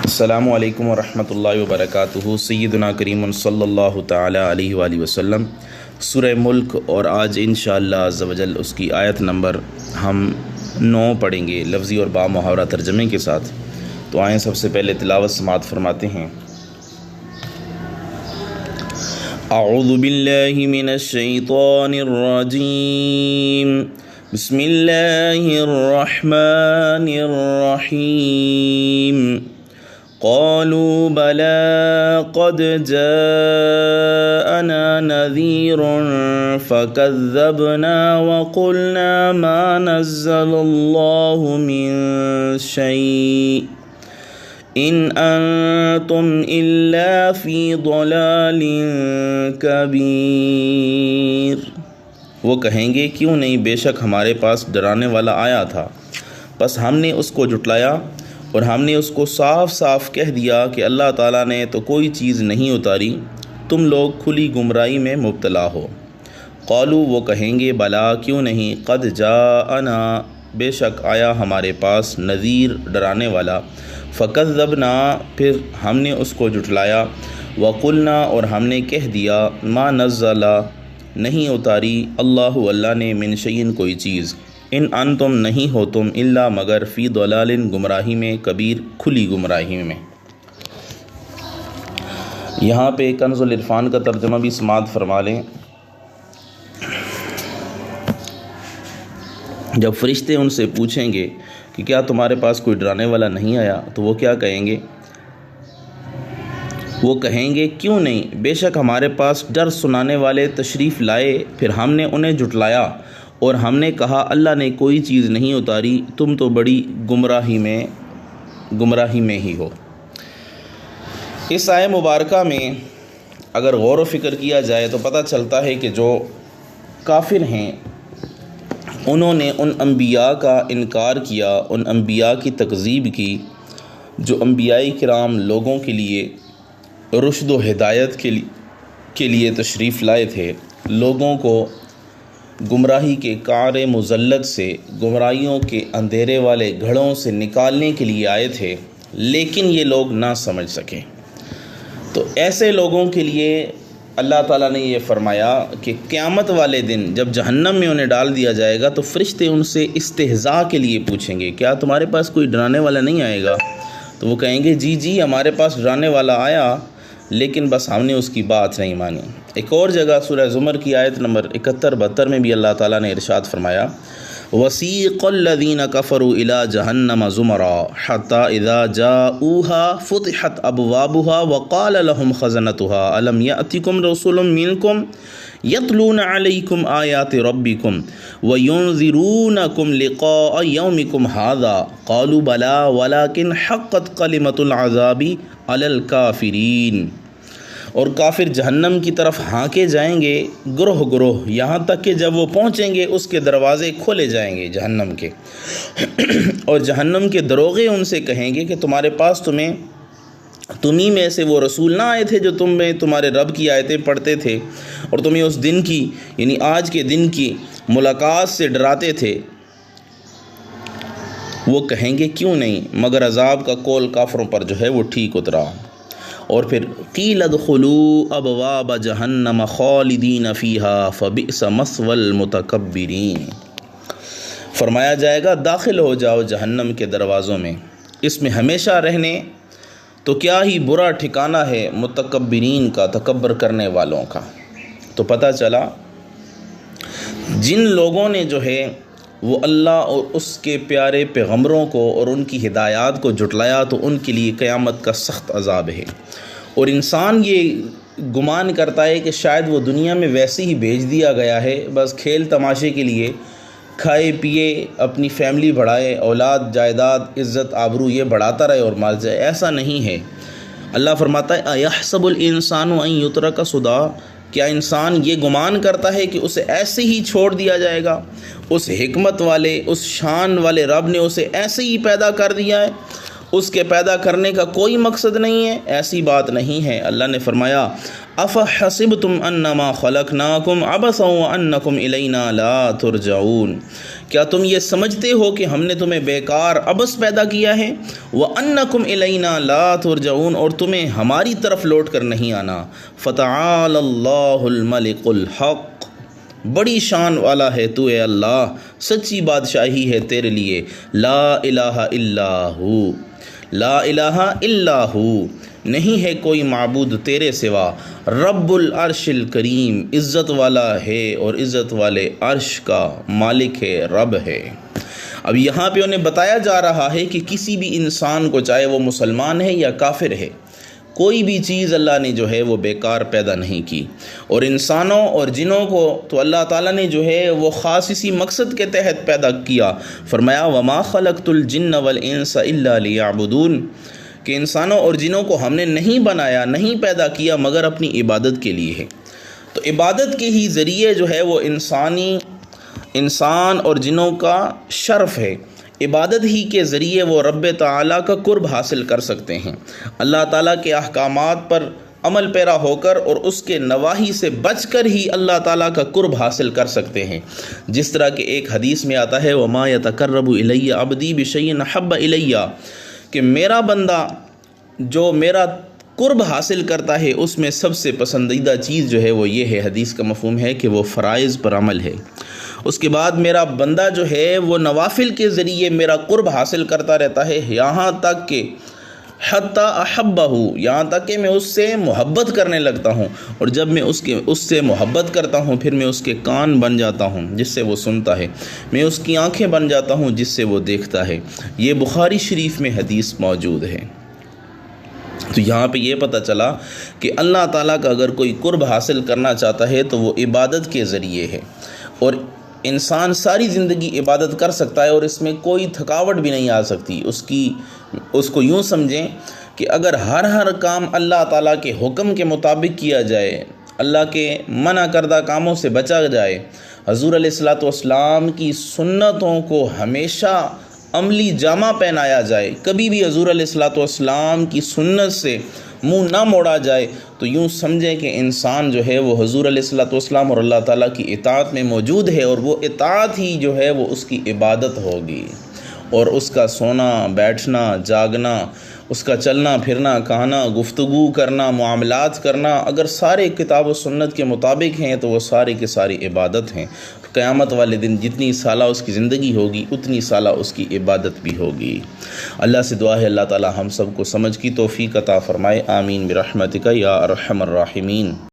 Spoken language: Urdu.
السلام علیکم ورحمۃ اللہ وبرکاتہ۔ سیدنا کریم صلی اللہ تعالی علیہ وآلہ وسلم، سورہ ملک، اور آج انشاءاللہ عز و جل اس کی آیت نمبر ہم 9 پڑھیں گے لفظی اور با محاورہ ترجمے کے ساتھ۔ تو آئیں سب سے پہلے تلاوت سماعت فرماتے ہیں۔ اعوذ باللہ من الشیطان الرجیم، بسم اللہ الرحمن الرحیم۔ قالوا بلى قد جاءنا نذير فكذبنا وقلنا ما نزل الله من شيء إن أنتم إلا في ضلال كبير۔ وہ کہیں گے کیوں نہیں، بے شک ہمارے پاس ڈرانے والا آیا تھا، بس ہم نے اس کو جھٹلایا اور ہم نے اس کو صاف صاف کہہ دیا کہ اللہ تعالیٰ نے تو کوئی چیز نہیں اتاری، تم لوگ کھلی گمراہی میں مبتلا ہو۔ قالو، وہ کہیں گے، بلا، کیوں نہیں، قد جاءنا، بے شک آیا ہمارے پاس، نذیر، ڈرانے والا، فکذبنا، پھر ہم نے اس کو جھٹلایا، وقلنا، اور ہم نے کہہ دیا، ما نزل، نہیں اتاری، اللہ نے، من شیء، کوئی چیز، ان انتم، نہیں ہو تم، الا مگر، فی ضلال، گمراہی میں، کبیر، کھلی گمراہی میں۔ یہاں پہ کنز العرفان کا ترجمہ بھی سماعت فرما لیں۔ جب فرشتے ان سے پوچھیں گے کہ کیا تمہارے پاس کوئی ڈرانے والا نہیں آیا، تو وہ کیا کہیں گے؟ وہ کہیں گے کیوں نہیں، بے شک ہمارے پاس ڈر سنانے والے تشریف لائے، پھر ہم نے انہیں جھٹلایا اور ہم نے کہا اللہ نے کوئی چیز نہیں اتاری، تم تو بڑی گمراہی میں ہی ہو۔ اس آیہ مبارکہ میں اگر غور و فکر کیا جائے تو پتہ چلتا ہے کہ جو کافر ہیں انہوں نے ان انبیاء کا انکار کیا، ان انبیاء کی تکذیب کی جو انبیاء کرام لوگوں کے لیے رشد و ہدایت کے لیے تشریف لائے تھے، لوگوں کو گمراہی کے قعر مذلت سے، گمراہیوں کے اندھیرے والے گھڑوں سے نکالنے کے لیے آئے تھے، لیکن یہ لوگ نہ سمجھ سکے۔ تو ایسے لوگوں کے لیے اللہ تعالیٰ نے یہ فرمایا کہ قیامت والے دن جب جہنم میں انہیں ڈال دیا جائے گا تو فرشتے ان سے استہزاء کے لیے پوچھیں گے، کیا تمہارے پاس کوئی ڈرانے والا نہیں آئے گا؟ تو وہ کہیں گے جی ہمارے پاس ڈرانے والا آیا، لیکن بس ہم نے اس کی بات نہیں مانی۔ ایک اور جگہ سورہ زمر کی آیت نمبر 71-72 میں بھی اللہ تعالیٰ نے ارشاد فرمایا، وَسِيقَ الَّذِينَ كَفَرُوا إِلَىٰ جَهَنَّمَ زُمَرًا حَتَّىٰ إِذَا جَاءُوهَا فُتِحَتْ أَبْوَابُهَا وَقَالَ لَهُمْ خَزَنَتُهَا أَلَمْ يَأْتِكُمْ رَسُولٌ مِّنكُمْ يَتْلُونَ عَلَيْكُمْ آيَاتِ رَبِّكُمْ وَيُنذِرُونَكُمْ لِقَاءَ يَوْمِكُمْ هَٰذَا قَالُوا بَلَىٰ وَلَٰكِنْ حَقَّتْ كَلِمَةُ الْعَذَابِ عَلَى الْكَافِرِينَ۔ اور کافر جہنم کی طرف ہانکے جائیں گے گروہ، یہاں تک کہ جب وہ پہنچیں گے اس کے دروازے کھولے جائیں گے جہنم کے، اور جہنم کے دروغے ان سے کہیں گے کہ تمہارے پاس تمہیں میں سے وہ رسول نہ آئے تھے جو تمہارے رب کی آیتیں پڑھتے تھے اور تمہیں اس دن کی، یعنی آج کے دن کی ملاقات سے ڈراتے تھے؟ وہ کہیں گے کیوں نہیں، مگر عذاب کا کول کافروں پر جو ہے وہ ٹھیک اترا۔ اور پھر قیل ادخلوا ابواب جہنم خالدین فیہا فبئس مثوی المتکبرین، فرمایا جائے گا داخل ہو جاؤ جہنم کے دروازوں میں، اس میں ہمیشہ رہنے، تو کیا ہی برا ٹھکانہ ہے متکبرین کا، تکبر کرنے والوں کا۔ تو پتہ چلا جن لوگوں نے جو ہے وہ اللہ اور اس کے پیارے پیغمبروں کو اور ان کی ہدایات کو جھٹلایا تو ان کے لیے قیامت کا سخت عذاب ہے۔ اور انسان یہ گمان کرتا ہے کہ شاید وہ دنیا میں ویسے ہی بھیج دیا گیا ہے، بس کھیل تماشے کے لیے، کھائے پیے، اپنی فیملی بڑھائے، اولاد، جائیداد، عزت، آبرو یہ بڑھاتا رہے اور مال جائے، ایسا نہیں ہے۔ اللہ فرماتا ہے اَيَحْسَبُ الْإِنسَانُ أَن يُتْرَكَ سُدًى، کیا انسان یہ گمان کرتا ہے کہ اسے ایسے ہی چھوڑ دیا جائے گا؟ اس حکمت والے، اس شان والے رب نے اسے ایسے ہی پیدا کر دیا ہے، اس کے پیدا کرنے کا کوئی مقصد نہیں ہے؟ ایسی بات نہیں ہے۔ اللہ نے فرمایا افحسبتم انما خلقناکم عبثا وانکم الینا لا ترجعون، کیا تم یہ سمجھتے ہو کہ ہم نے تمہیں بیکار عبث پیدا کیا ہے؟ وَأَنَّكُمْ إِلَيْنَا لَا تُرْجَعُونَ، اور تمہیں ہماری طرف لوٹ کر نہیں آنا۔ فَتَعَالَى اللَّهُ الْمَلِكُ الْحَقُّ، بڑی شان والا ہے تو اے اللہ، سچی بادشاہی ہے تیرے لیے۔ لا الہ الا ہو، لا الہ الا ہو، نہیں ہے کوئی معبود تیرے سوا۔ رب العرش الکریم، عزت والا ہے اور عزت والے عرش کا مالک ہے، رب ہے۔ اب یہاں پہ انہیں بتایا جا رہا ہے کہ کسی بھی انسان کو، چاہے وہ مسلمان ہے یا کافر ہے، کوئی بھی چیز اللہ نے جو ہے وہ بیکار پیدا نہیں کی، اور انسانوں اور جنوں کو تو اللہ تعالیٰ نے جو ہے وہ خاص اسی مقصد کے تحت پیدا کیا۔ فرمایا وَمَا خَلَقْتُ الْجِنَّ وَالْإِنسَ إِلَّا لِيَعْبُدُونَ، کہ انسانوں اور جنوں کو ہم نے نہیں بنایا، نہیں پیدا کیا مگر اپنی عبادت کے لیے ہے۔ تو عبادت کے ہی ذریعے جو ہے وہ انسان اور جنوں کا شرف ہے، عبادت ہی کے ذریعے وہ رب تعالیٰ کا قرب حاصل کر سکتے ہیں، اللہ تعالیٰ کے احکامات پر عمل پیرا ہو کر اور اس کے نواہی سے بچ کر ہی اللہ تعالیٰ کا قرب حاصل کر سکتے ہیں۔ جس طرح کہ ایک حدیث میں آتا ہے وَمَا يَتَقَرَّبُ إِلَيَّ عَبْدِي بِشَيْءٍ أَحَبَّ إِلَيَّ، کہ میرا بندہ جو میرا قرب حاصل کرتا ہے اس میں سب سے پسندیدہ چیز جو ہے وہ یہ ہے، حدیث کا مفہوم ہے کہ وہ فرائض پر عمل ہے۔ اس کے بعد میرا بندہ جو ہے وہ نوافل کے ذریعے میرا قرب حاصل کرتا رہتا ہے، یہاں تک کہ حتی احبہ، یہاں تک کہ میں اس سے محبت کرنے لگتا ہوں، اور جب میں اس سے محبت کرتا ہوں پھر میں اس کے کان بن جاتا ہوں جس سے وہ سنتا ہے، میں اس کی آنکھیں بن جاتا ہوں جس سے وہ دیکھتا ہے۔ یہ بخاری شریف میں حدیث موجود ہے۔ تو یہاں پہ یہ پتہ چلا کہ اللہ تعالیٰ کا اگر کوئی قرب حاصل کرنا چاہتا ہے تو وہ عبادت کے ذریعے ہے، اور انسان ساری زندگی عبادت کر سکتا ہے اور اس میں کوئی تھکاوٹ بھی نہیں آ سکتی۔ اس کو یوں سمجھیں کہ اگر ہر کام اللہ تعالیٰ کے حکم کے مطابق کیا جائے، اللہ کے منع کردہ کاموں سے بچا جائے، حضور علیہ الصلوۃ والسلام کی سنتوں کو ہمیشہ عملی جامہ پہنایا جائے، کبھی بھی حضور علیہ الصلوۃ والسلام کی سنت سے منہ نہ موڑا جائے، تو یوں سمجھیں کہ انسان جو ہے وہ حضور علیہ الصلوۃ والسلام اور اللہ تعالیٰ کی اطاعت میں موجود ہے، اور وہ اطاعت ہی جو ہے وہ اس کی عبادت ہوگی، اور اس کا سونا بیٹھنا جاگنا، اس کا چلنا پھرنا کہنا گفتگو کرنا معاملات کرنا اگر سارے کتاب و سنت کے مطابق ہیں تو وہ سارے کے ساری عبادت ہیں۔ قیامت والے دن جتنی سالہ اس کی زندگی ہوگی اتنی سالہ اس کی عبادت بھی ہوگی۔ اللہ سے دعا ہے اللہ تعالی ہم سب کو سمجھ کی توفیق عطا فرمائے، آمین برحمتک یا ارحم الراحمین۔